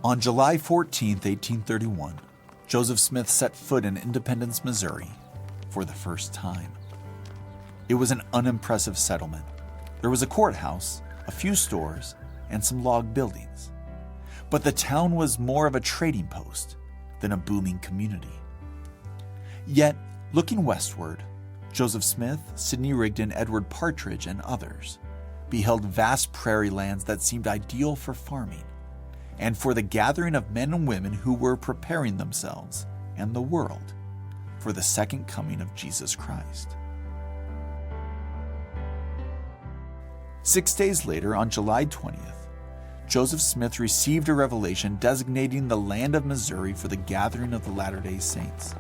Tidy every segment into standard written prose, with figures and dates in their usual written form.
On July 14, 1831, Joseph Smith set foot in Independence, Missouri, for the first time. It was an unimpressive settlement. There was a courthouse, a few stores, and some log buildings. But the town was more of a trading post than a booming community. Yet, looking westward, Joseph Smith, Sidney Rigdon, Edward Partridge, and others beheld vast prairie lands that seemed ideal for farming and for the gathering of men and women who were preparing themselves and the world for the second coming of Jesus Christ. 6 days later, on July 20th, Joseph Smith received a revelation designating the land of Missouri for the gathering of the Latter-day Saints.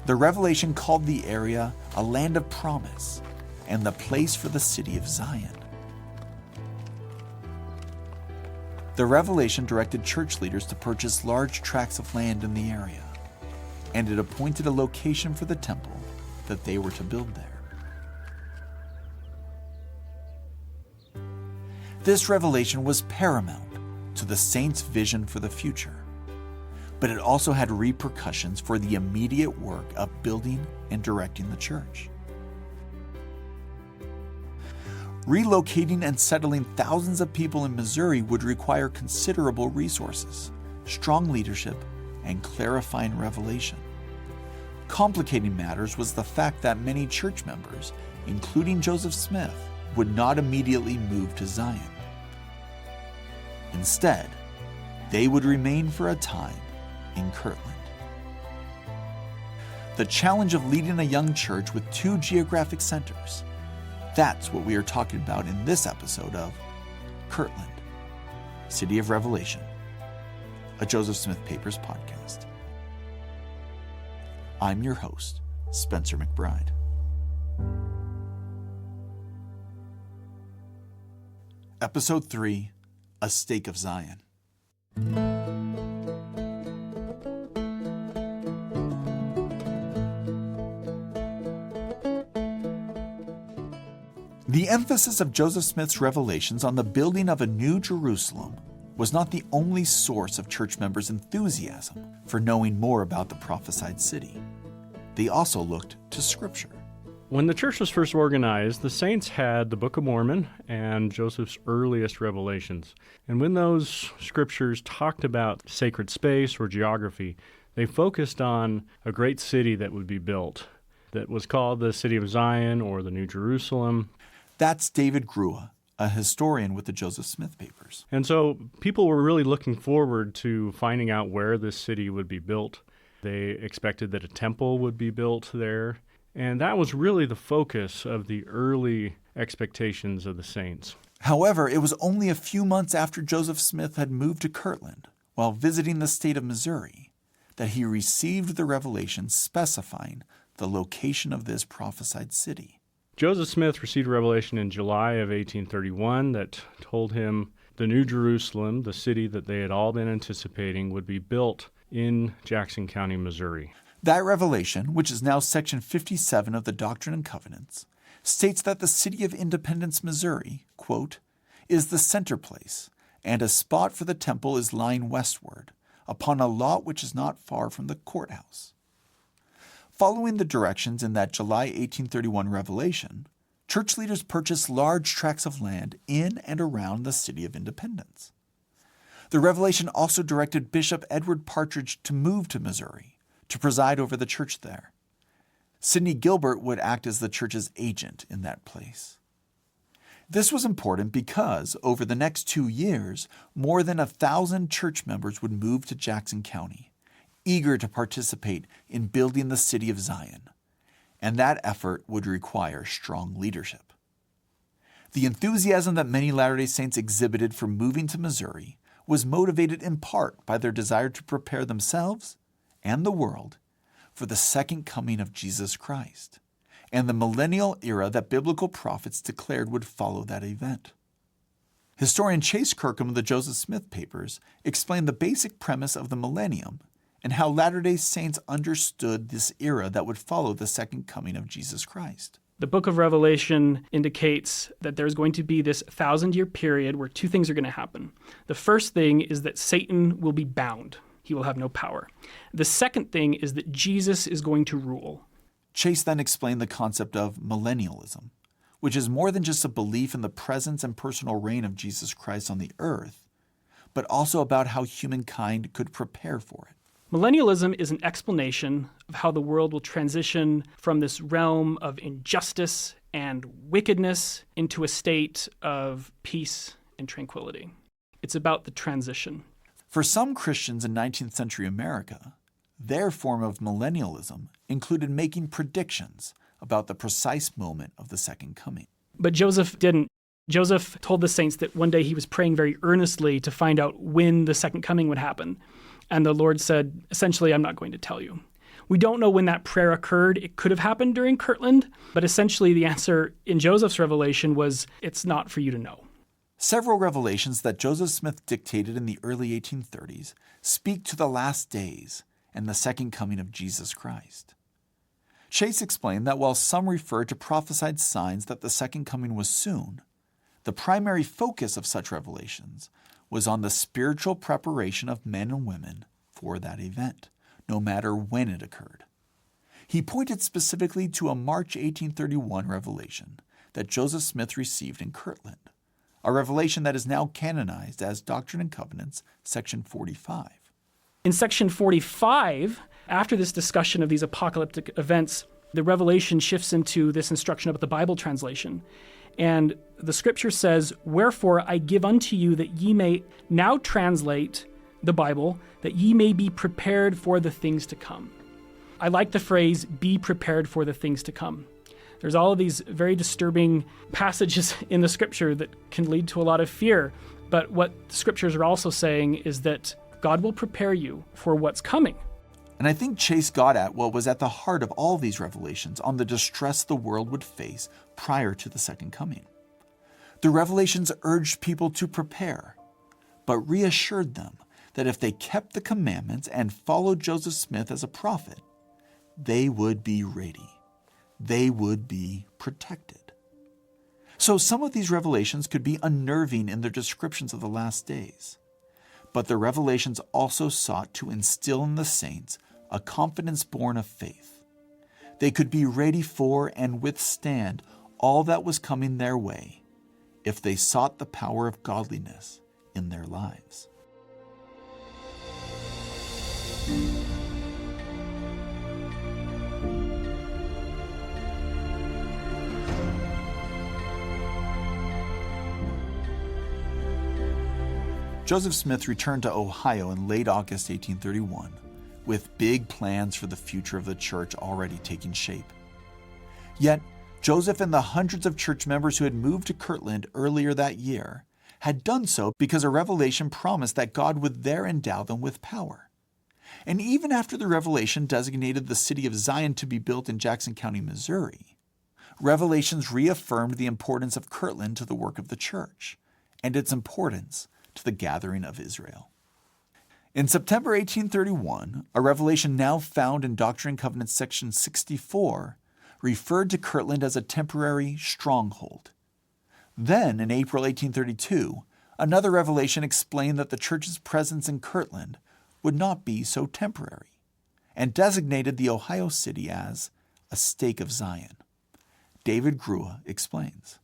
The revelation called the area a land of promise and the place for the city of Zion. The revelation directed church leaders to purchase large tracts of land in the area, and it appointed a location for the temple that they were to build there. This revelation was paramount to the saints' vision for the future, but it also had repercussions for the immediate work of building and directing the church. Relocating and settling thousands of people in Missouri would require considerable resources, strong leadership, and clarifying revelation. Complicating matters was the fact that many church members, including Joseph Smith, would not immediately move to Zion. Instead, they would remain for a time in Kirtland. The challenge of leading a young church with two geographic centers. That's what we are talking about in this episode of Kirtland, City of Revelation, a Joseph Smith Papers podcast. I'm your host, Spencer McBride. Episode 3, A Stake of Zion. The emphasis of Joseph Smith's revelations on the building of a new Jerusalem was not the only source of church members' enthusiasm for knowing more about the prophesied city. They also looked to Scripture. When the church was first organized, the saints had the Book of Mormon and Joseph's earliest revelations. And when those scriptures talked about sacred space or geography, they focused on a great city that would be built that was called the City of Zion or the New Jerusalem. That's David Grua, a historian with the Joseph Smith Papers. And so people were really looking forward to finding out where this city would be built. They expected that a temple would be built there. And that was really the focus of the early expectations of the saints. However, it was only a few months after Joseph Smith had moved to Kirtland, while visiting the state of Missouri, that he received the revelation specifying the location of this prophesied city. Joseph Smith received a revelation in July of 1831 that told him the New Jerusalem, the city that they had all been anticipating, would be built in Jackson County, Missouri. That revelation, which is now Section 57 of the Doctrine and Covenants, states that the city of Independence, Missouri, quote, is the center place, and a spot for the temple is lying westward, upon a lot which is not far from the courthouse. Following the directions in that July 1831 revelation, church leaders purchased large tracts of land in and around the city of Independence. The revelation also directed Bishop Edward Partridge to move to Missouri, to preside over the church there. Sidney Gilbert would act as the church's agent in that place. This was important because over the next 2 years, more than 1,000 church members would move to Jackson County, eager to participate in building the city of Zion, and that effort would require strong leadership. The enthusiasm that many Latter-day Saints exhibited for moving to Missouri was motivated in part by their desire to prepare themselves and the world for the second coming of Jesus Christ and the millennial era that biblical prophets declared would follow that event. Historian Chase Kirkham of the Joseph Smith Papers explained the basic premise of the millennium and how Latter-day Saints understood this era that would follow the second coming of Jesus Christ. The book of Revelation indicates that there's going to be this 1,000-year period where two things are going to happen. The first thing is that Satan will be bound. He will have no power. The second thing is that Jesus is going to rule. Chase then explained the concept of millennialism, which is more than just a belief in the presence and personal reign of Jesus Christ on the earth, but also about how humankind could prepare for it. Millennialism is an explanation of how the world will transition from this realm of injustice and wickedness into a state of peace and tranquility. It's about the transition. For some Christians in 19th century America, their form of millennialism included making predictions about the precise moment of the second coming. But Joseph didn't. Joseph told the saints that one day he was praying very earnestly to find out when the second coming would happen. And the Lord said, essentially, I'm not going to tell you. We don't know when that prayer occurred. It could have happened during Kirtland, but essentially the answer in Joseph's revelation was, it's not for you to know. Several revelations that Joseph Smith dictated in the early 1830s speak to the last days and the second coming of Jesus Christ. Chase explained that while some refer to prophesied signs that the second coming was soon, the primary focus of such revelations was on the spiritual preparation of men and women for that event, no matter when it occurred. He pointed specifically to a March 1831 revelation that Joseph Smith received in Kirtland, a revelation that is now canonized as Doctrine and Covenants, section 45. In section 45, after this discussion of these apocalyptic events, the revelation shifts into this instruction about the Bible translation. And the scripture says, "Wherefore I give unto you that ye may now translate the Bible, that ye may be prepared for the things to come." I like the phrase, "be prepared for the things to come." There's all of these very disturbing passages in the scripture that can lead to a lot of fear. But what the scriptures are also saying is that God will prepare you for what's coming. And I think Chase got at what was at the heart of all these revelations on the distress the world would face prior to the second coming. The revelations urged people to prepare, but reassured them that if they kept the commandments and followed Joseph Smith as a prophet, they would be ready. They would be protected. So some of these revelations could be unnerving in their descriptions of the last days. But the revelations also sought to instill in the saints a confidence born of faith. They could be ready for and withstand all that was coming their way if they sought the power of godliness in their lives. Joseph Smith returned to Ohio in late August 1831, with big plans for the future of the church already taking shape. Yet, Joseph and the hundreds of church members who had moved to Kirtland earlier that year had done so because a revelation promised that God would there endow them with power. And even after the revelation designated the city of Zion to be built in Jackson County, Missouri, revelations reaffirmed the importance of Kirtland to the work of the church and its importance to the gathering of Israel. In September 1831, a revelation now found in Doctrine and Covenants section 64 referred to Kirtland as a temporary stronghold. Then, in April 1832, another revelation explained that the church's presence in Kirtland would not be so temporary, and designated the Ohio city as a stake of Zion. David Grua explains.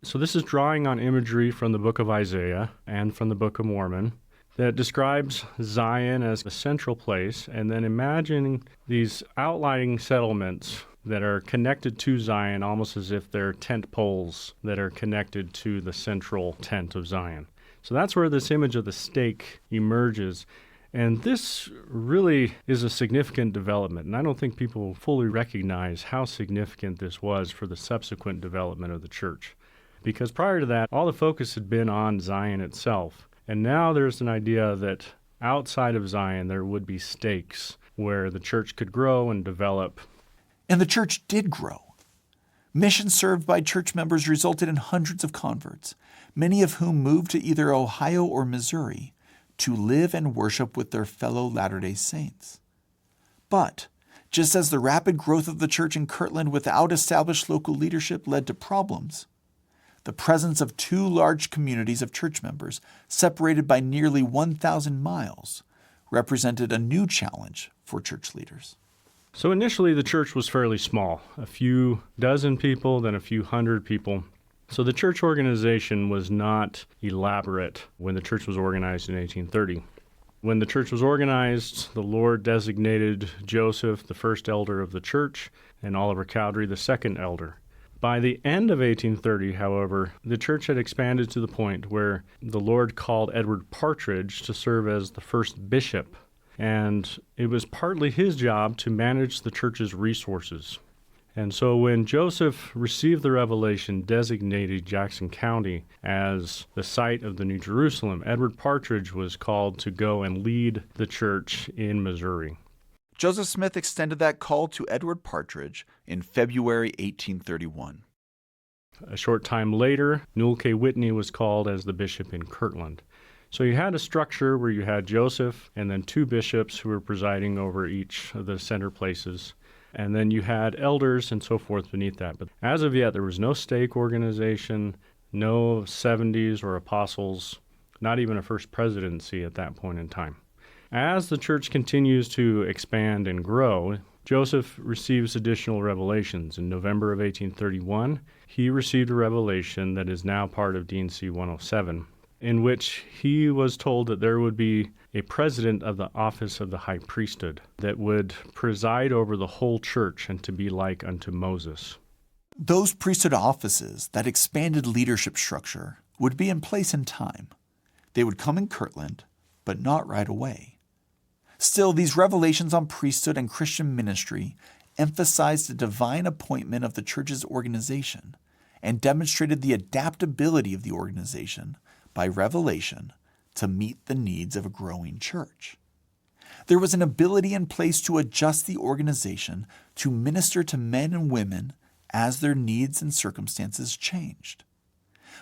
So this is drawing on imagery from the book of Isaiah and from the book of Mormon that describes Zion as the central place, and then imagining these outlying settlements that are connected to Zion almost as if they're tent poles that are connected to the central tent of Zion. So that's where this image of the stake emerges. And this really is a significant development, and I don't think people fully recognize how significant this was for the subsequent development of the church. Because prior to that, all the focus had been on Zion itself. And now there's an idea that outside of Zion there would be stakes where the church could grow and develop. And the church did grow. Missions served by church members resulted in hundreds of converts, many of whom moved to either Ohio or Missouri to live and worship with their fellow Latter-day Saints. But Just as the rapid growth of the church in Kirtland without established local leadership led to problems, the presence of two large communities of church members, separated by nearly 1,000 miles, represented a new challenge for church leaders. So initially, the church was fairly small, a few dozen people, then a few hundred people. So the church organization was not elaborate when the church was organized in 1830. When the church was organized, the Lord designated Joseph the first elder of the church and Oliver Cowdery the second elder. By the end of 1830, however, the church had expanded to the point where the Lord called Edward Partridge to serve as the first bishop, and it was partly his job to manage the church's resources. And so when Joseph received the revelation designating Jackson County as the site of the New Jerusalem, Edward Partridge was called to go and lead the church in Missouri. Joseph Smith extended that call to Edward Partridge in February 1831. A short time later, Newell K. Whitney was called as the bishop in Kirtland. So you had a structure where you had Joseph and then two bishops who were presiding over each of the center places. And then you had elders and so forth beneath that. But as of yet, there was no stake organization, no 70s or apostles, not even a first presidency at that point in time. As the church continues to expand and grow, Joseph receives additional revelations. In November of 1831, he received a revelation that is now part of D&C 107, in which he was told that there would be a president of the office of the high priesthood that would preside over the whole church and to be like unto Moses. Those priesthood offices, that expanded leadership structure, would be in place in time. They would come in Kirtland, but not right away. Still, these revelations on priesthood and Christian ministry emphasized the divine appointment of the church's organization and demonstrated the adaptability of the organization by revelation to meet the needs of a growing church. There was an ability in place to adjust the organization to minister to men and women as their needs and circumstances changed.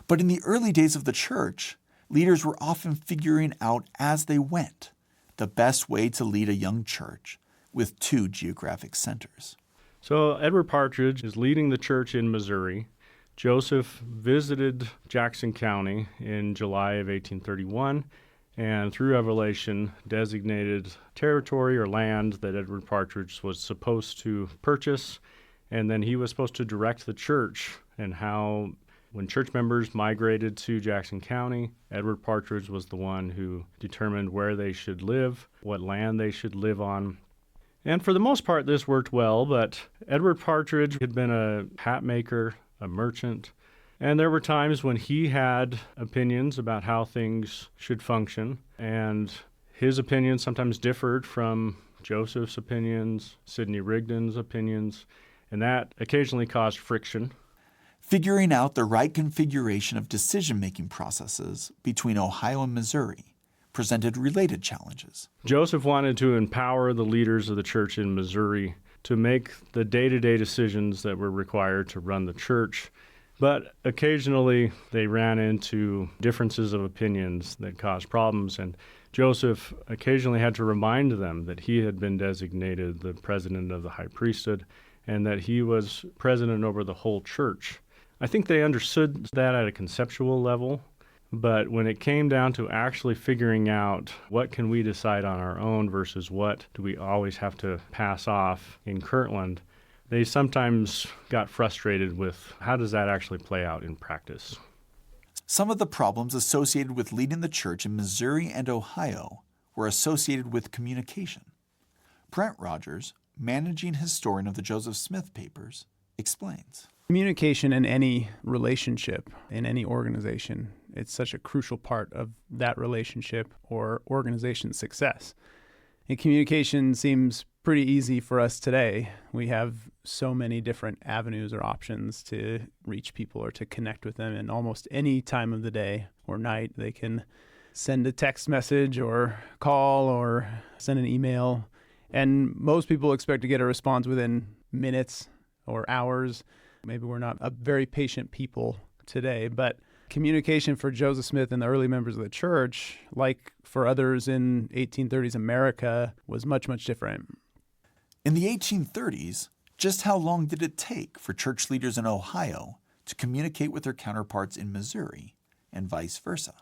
But in the early days of the church, leaders were often figuring out as they went the best way to lead a young church with two geographic centers. So Edward Partridge is leading the church in Missouri. Joseph visited Jackson County in July of 1831 and through revelation designated territory or land that Edward Partridge was supposed to purchase, and then he was supposed to direct the church and how when church members migrated to Jackson County, Edward Partridge was the one who determined where they should live, what land they should live on. And for the most part, this worked well, but Edward Partridge had been a hat maker, a merchant, and there were times when he had opinions about how things should function, and his opinions sometimes differed from Joseph's opinions, Sidney Rigdon's opinions, and that occasionally caused friction. Figuring out the right configuration of decision-making processes between Ohio and Missouri presented related challenges. Joseph wanted to empower the leaders of the church in Missouri to make the day-to-day decisions that were required to run the church, but occasionally they ran into differences of opinions that caused problems, and Joseph occasionally had to remind them that he had been designated the president of the high priesthood and that he was president over the whole church. I think they understood that at a conceptual level, but when it came down to actually figuring out what can we decide on our own versus what do we always have to pass off in Kirtland, they sometimes got frustrated with how does that actually play out in practice. Some of the problems associated with leading the church in Missouri and Ohio were associated with communication. Brent Rogers, managing historian of the Joseph Smith Papers, explains. Communication in any relationship, in any organization, it's such a crucial part of that relationship or organization's success. And communication seems pretty easy for us today. We have so many different avenues or options to reach people or to connect with them in almost any time of the day or night. They can send a text message or call or send an email. And most people expect to get a response within minutes or hours. Maybe we're not a very patient people today, but communication for Joseph Smith and the early members of the church, like for others in 1830s America, was much, much different. In the 1830s, just how long did it take for church leaders in Ohio to communicate with their counterparts in Missouri and vice versa?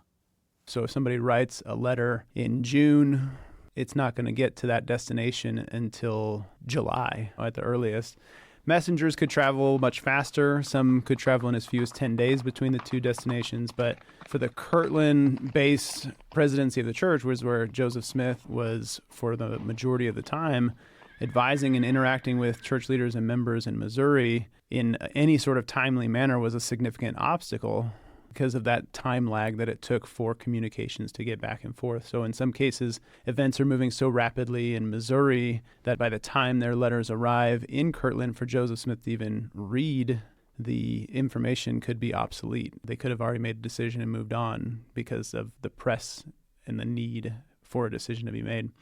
So if somebody writes a letter in June, it's not going to get to that destination until July at the earliest. Messengers could travel much faster. Some could travel in as few as 10 days between the two destinations. But for the Kirtland-based presidency of the church, was where Joseph Smith was for the majority of the time, advising and interacting with church leaders and members in Missouri in any sort of timely manner was a significant obstacle because of that time lag that it took for communications to get back and forth. So in some cases, events are moving so rapidly in Missouri that by the time their letters arrive in Kirtland for Joseph Smith to even read, the information could be obsolete. They could have already made a decision and moved on because of the press and the need for a decision to be made.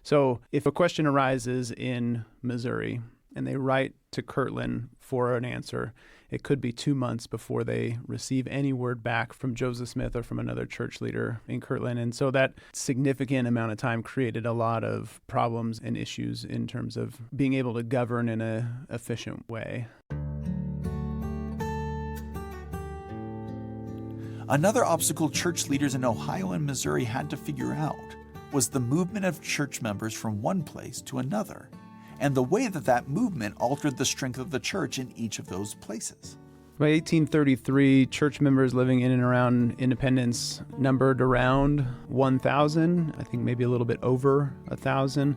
So if a question arises in Missouri and they write to Kirtland for an answer, it could be 2 months before they receive any word back from Joseph Smith or from another church leader in Kirtland. And so that significant amount of time created a lot of problems and issues in terms of being able to govern in an efficient way. Another obstacle church leaders in Ohio and Missouri had to figure out was the movement of church members from one place to another, and the way that that movement altered the strength of the church in each of those places. By 1833, church members living in and around Independence numbered around 1,000, I think maybe a little bit over 1,000.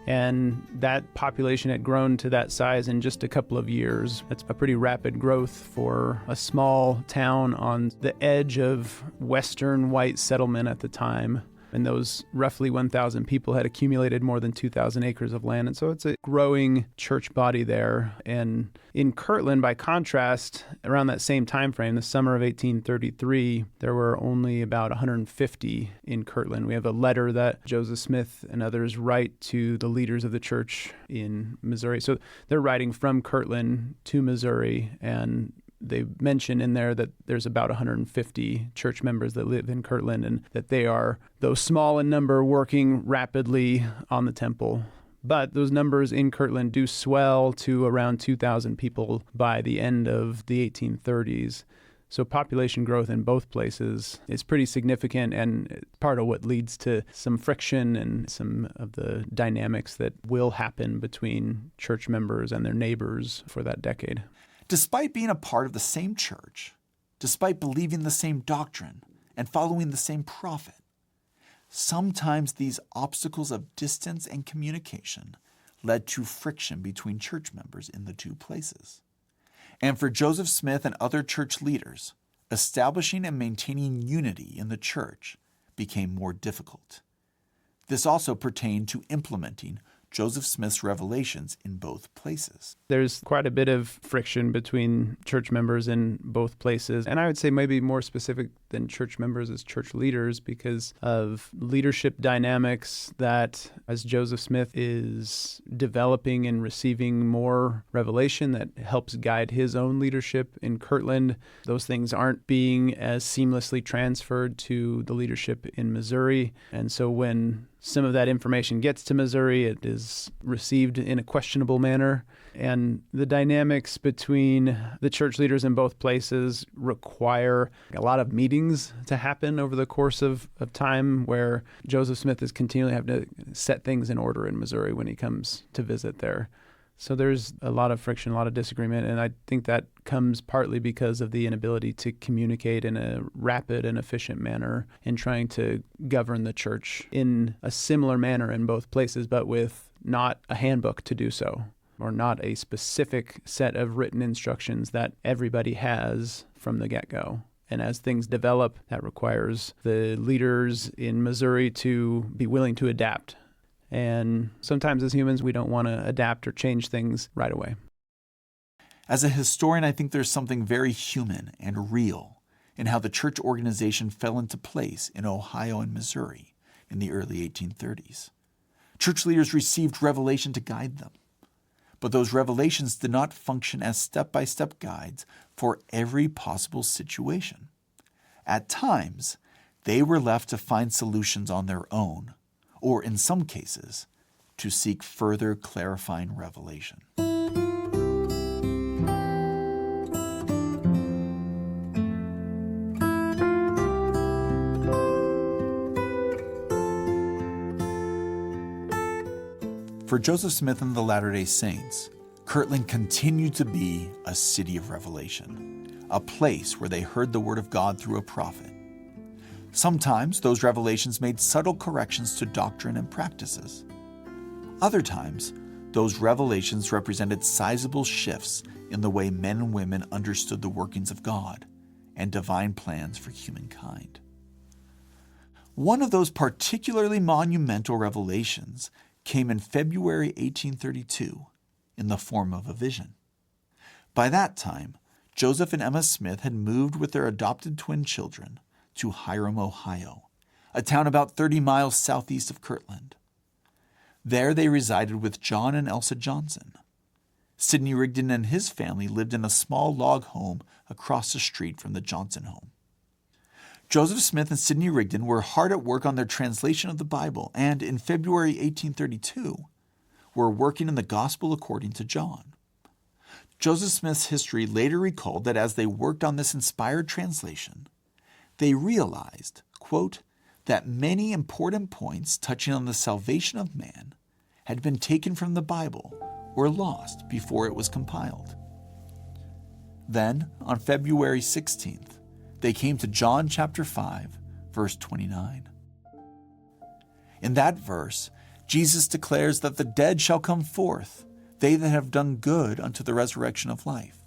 And that population had grown to that size in just a couple of years. That's a pretty rapid growth for a small town on the edge of western white settlement at the time. And those roughly 1,000 people had accumulated more than 2,000 acres of land. And so it's a growing church body there. And in Kirtland, by contrast, around that same time frame, the summer of 1833, there were only about 150 in Kirtland. We have a letter that Joseph Smith and others write to the leaders of the church in Missouri. So they're writing from Kirtland to Missouri, and they mention in there that there's about 150 church members that live in Kirtland and that they are, though small in number, working rapidly on the temple. But those numbers in Kirtland do swell to around 2,000 people by the end of the 1830s. So population growth in both places is pretty significant and part of what leads to some friction and some of the dynamics that will happen between church members and their neighbors for that decade. Despite being a part of the same church, despite believing the same doctrine and following the same prophet, sometimes these obstacles of distance and communication led to friction between church members in the two places. And for Joseph Smith and other church leaders, establishing and maintaining unity in the church became more difficult. This also pertained to implementing Joseph Smith's revelations in both places. There's quite a bit of friction between church members in both places. And I would say maybe more specific than church members as church leaders because of leadership dynamics that as Joseph Smith is developing and receiving more revelation that helps guide his own leadership in Kirtland, those things aren't being as seamlessly transferred to the leadership in Missouri. And so when some of that information gets to Missouri, it is received in a questionable manner. And the dynamics between the church leaders in both places require a lot of meetings to happen over the course of time where Joseph Smith is continually having to set things in order in Missouri when he comes to visit there. So there's a lot of friction, a lot of disagreement, and I think that comes partly because of the inability to communicate in a rapid and efficient manner in trying to govern the church in a similar manner in both places, but with not a handbook to do so, or not a specific set of written instructions that everybody has from the get-go. And as things develop, that requires the leaders in Missouri to be willing to adapt. And sometimes as humans, we don't want to adapt or change things right away. As a historian, I think there's something very human and real in how the church organization fell into place in Ohio and Missouri in the early 1830s. Church leaders received revelation to guide them, but those revelations did not function as step-by-step guides for every possible situation. At times, they were left to find solutions on their own, or in some cases, to seek further clarifying revelation. For Joseph Smith and the Latter-day Saints, Kirtland continued to be a city of revelation, a place where they heard the word of God through a prophet. Sometimes those revelations made subtle corrections to doctrine and practices. Other times, those revelations represented sizable shifts in the way men and women understood the workings of God and divine plans for humankind. One of those particularly monumental revelations came in February 1832 in the form of a vision. By that time, Joseph and Emma Smith had moved with their adopted twin children to Hiram, Ohio, a town about 30 miles southeast of Kirtland. There they resided with John and Elsa Johnson. Sidney Rigdon and his family lived in a small log home across the street from the Johnson home. Joseph Smith and Sidney Rigdon were hard at work on their translation of the Bible, and in February 1832, were working in the Gospel according to John. Joseph Smith's history later recalled that as they worked on this inspired translation, they realized, quote, that many important points touching on the salvation of man had been taken from the Bible or lost before it was compiled. Then, on February 16th, they came to John chapter 5, verse 29. In that verse, Jesus declares that the dead shall come forth, they that have done good unto the resurrection of life,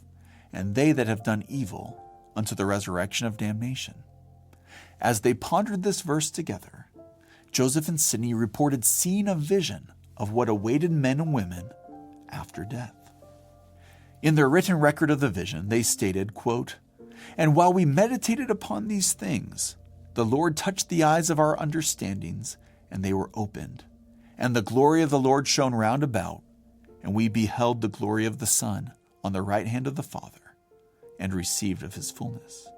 and they that have done evil unto the resurrection of damnation. As they pondered this verse together, Joseph and Sidney reported seeing a vision of what awaited men and women after death. In their written record of the vision, they stated, quote, "And while we meditated upon these things, the Lord touched the eyes of our understandings, and they were opened. And the glory of the Lord shone round about, and we beheld the glory of the Son on the right hand of the Father, and received of his fullness."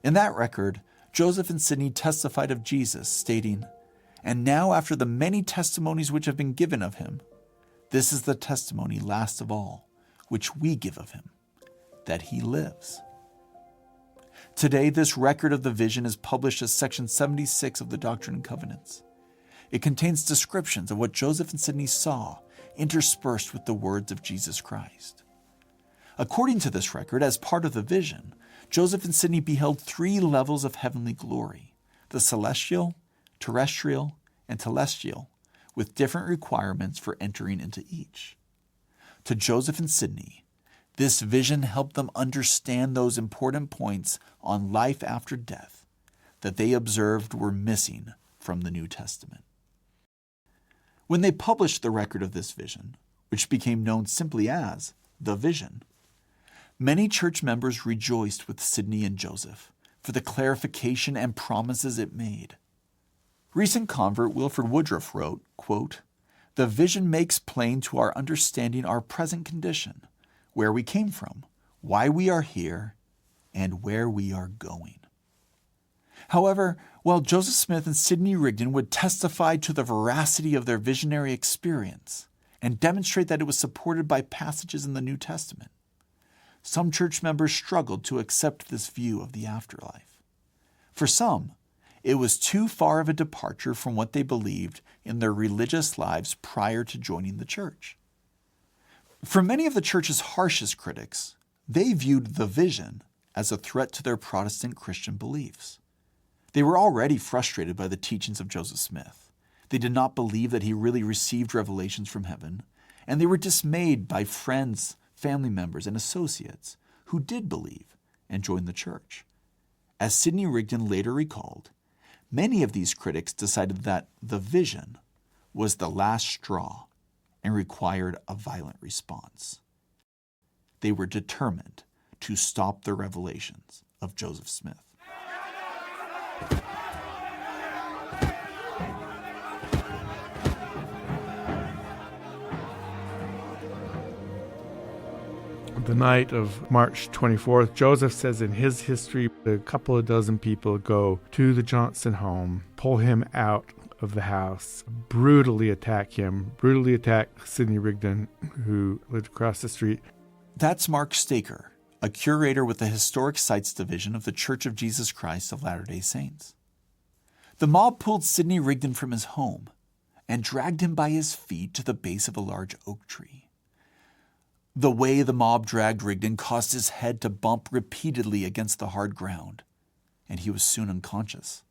In that record, Joseph and Sidney testified of Jesus, stating, "And now after the many testimonies which have been given of him, this is the testimony last of all, which we give of him, that he lives." Today, this record of the vision is published as Section 76 of the Doctrine and Covenants. It contains descriptions of what Joseph and Sidney saw, interspersed with the words of Jesus Christ. According to this record, as part of the vision, Joseph and Sidney beheld 3 levels of heavenly glory: the celestial, terrestrial, and telestial, with different requirements for entering into each. To Joseph and Sidney, this vision helped them understand those important points on life after death that they observed were missing from the New Testament. When they published the record of this vision, which became known simply as the vision, many church members rejoiced with Sidney and Joseph for the clarification and promises it made. Recent convert Wilford Woodruff wrote, quote, "The vision makes plain to our understanding our present condition, where we came from, why we are here, and where we are going." However, while Joseph Smith and Sidney Rigdon would testify to the veracity of their visionary experience and demonstrate that it was supported by passages in the New Testament, some church members struggled to accept this view of the afterlife. For some, it was too far of a departure from what they believed in their religious lives prior to joining the church. For many of the church's harshest critics, they viewed the vision as a threat to their Protestant Christian beliefs. They were already frustrated by the teachings of Joseph Smith. They did not believe that he really received revelations from heaven, and they were dismayed by friends, family members, and associates who did believe and joined the church. As Sidney Rigdon later recalled, many of these critics decided that the vision was the last straw and required a violent response. They were determined to stop the revelations of Joseph Smith. The night of March 24th, Joseph says in his history, a couple of dozen people go to the Johnson home, pull him out of the house, brutally attack him, brutally attack Sidney Rigdon, who lived across the street. That's Mark Staker, a curator with the Historic Sites Division of the Church of Jesus Christ of Latter-day Saints. The mob pulled Sidney Rigdon from his home and dragged him by his feet to the base of a large oak tree. The way the mob dragged Rigdon caused his head to bump repeatedly against the hard ground, and he was soon unconscious.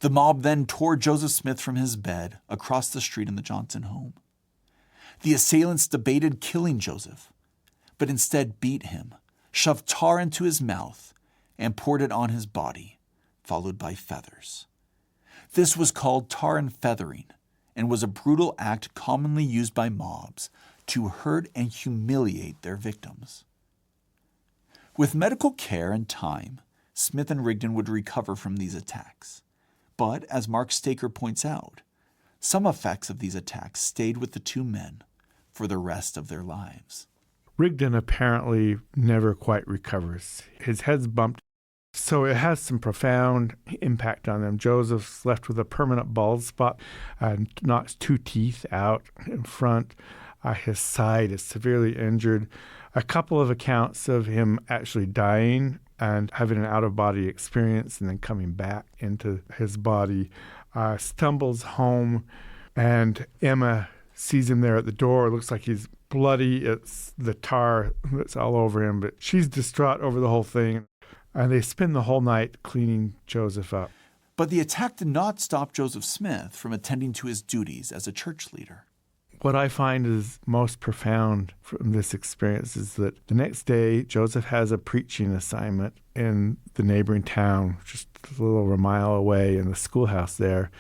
The mob then tore Joseph Smith from his bed across the street in the Johnson home. The assailants debated killing Joseph, but instead beat him, shoved tar into his mouth, and poured it on his body, followed by feathers. This was called tar and feathering, and was a brutal act commonly used by mobs to hurt and humiliate their victims. With medical care and time, Smith and Rigdon would recover from these attacks. But, as Mark Staker points out, some effects of these attacks stayed with the two men for the rest of their lives. Rigdon apparently never quite recovers. His head's bumped, so it has some profound impact on them. Joseph's left with a permanent bald spot and knocks 2 teeth out in front. His side is severely injured. A couple of accounts of him actually dying and having an out-of-body experience and then coming back into his body. Stumbles home, and Emma sees him there at the door. It looks like he's bloody. It's the tar that's all over him, but she's distraught over the whole thing. And they spend the whole night cleaning Joseph up. But the attack did not stop Joseph Smith from attending to his duties as a church leader. What I find is most profound from this experience is that the next day, Joseph has a preaching assignment in the neighboring town, just a little over a mile away in the schoolhouse there.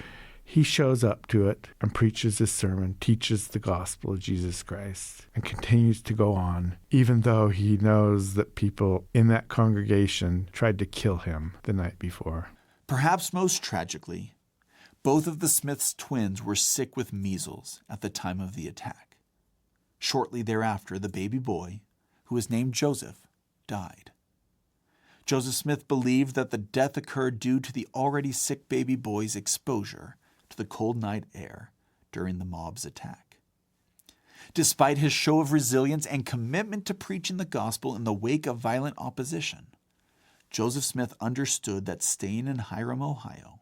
He shows up to it and preaches his sermon, teaches the gospel of Jesus Christ, and continues to go on, even though he knows that people in that congregation tried to kill him the night before. Perhaps most tragically, both of the Smiths twins were sick with measles at the time of the attack. Shortly thereafter, the baby boy, who was named Joseph, died. Joseph Smith believed that the death occurred due to the already sick baby boy's exposure to the cold night air during the mob's attack. Despite his show of resilience and commitment to preaching the gospel in the wake of violent opposition, Joseph Smith understood that staying in Hiram, Ohio,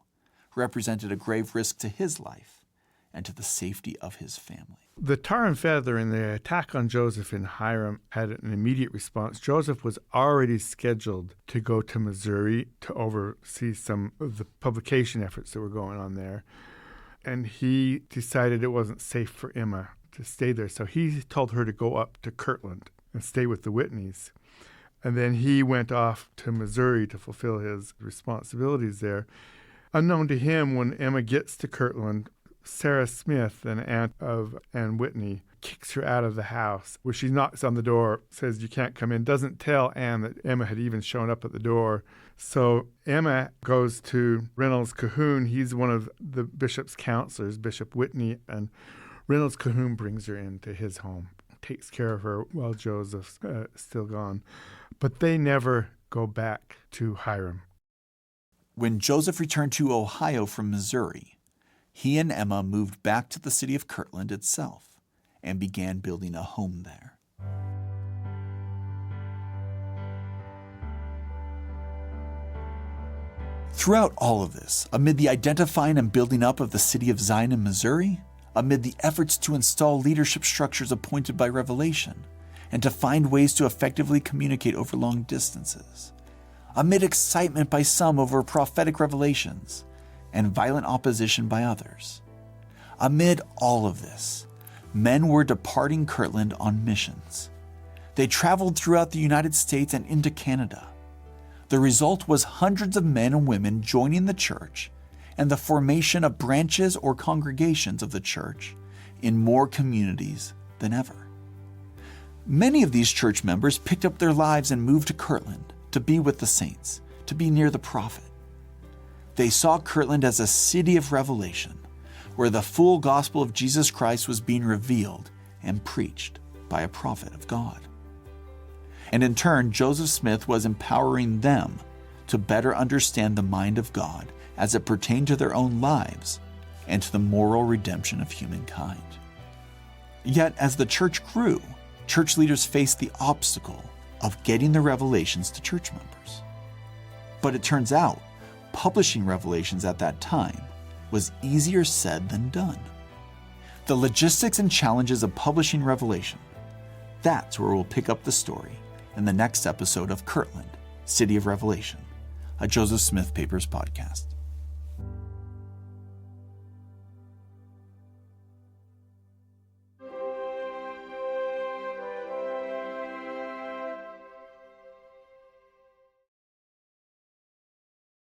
represented a grave risk to his life and to the safety of his family. The tar and feather and the attack on Joseph in Hiram had an immediate response. Joseph was already scheduled to go to Missouri to oversee some of the publication efforts that were going on there. And he decided it wasn't safe for Emma to stay there. So he told her to go up to Kirtland and stay with the Whitneys. And then he went off to Missouri to fulfill his responsibilities there. Unknown to him, when Emma gets to Kirtland, Sarah Smith, an aunt of Ann Whitney, kicks her out of the house, where she knocks on the door, says, "You can't come in," doesn't tell Ann that Emma had even shown up at the door. So Emma goes to Reynolds Cahoon. He's one of the bishop's counselors, Bishop Whitney, and Reynolds Cahoon brings her into his home, takes care of her while Joseph's still gone. But they never go back to Hiram. When Joseph returned to Ohio from Missouri, he and Emma moved back to the city of Kirtland itself and began building a home there. Throughout all of this, amid the identifying and building up of the city of Zion in Missouri, amid the efforts to install leadership structures appointed by revelation, and to find ways to effectively communicate over long distances, amid excitement by some over prophetic revelations and violent opposition by others, amid all of this, men were departing Kirtland on missions. They traveled throughout the United States and into Canada. The result was hundreds of men and women joining the church and the formation of branches or congregations of the church in more communities than ever. Many of these church members picked up their lives and moved to Kirtland to be with the saints, to be near the prophet. They saw Kirtland as a city of revelation, where the full gospel of Jesus Christ was being revealed and preached by a prophet of God. And in turn, Joseph Smith was empowering them to better understand the mind of God as it pertained to their own lives and to the moral redemption of humankind. Yet, as the church grew, church leaders faced the obstacle of getting the revelations to church members. But it turns out, publishing revelations at that time was easier said than done. The logistics and challenges of publishing Revelation, that's where we'll pick up the story in the next episode of Kirtland, City of Revelation, a Joseph Smith Papers podcast.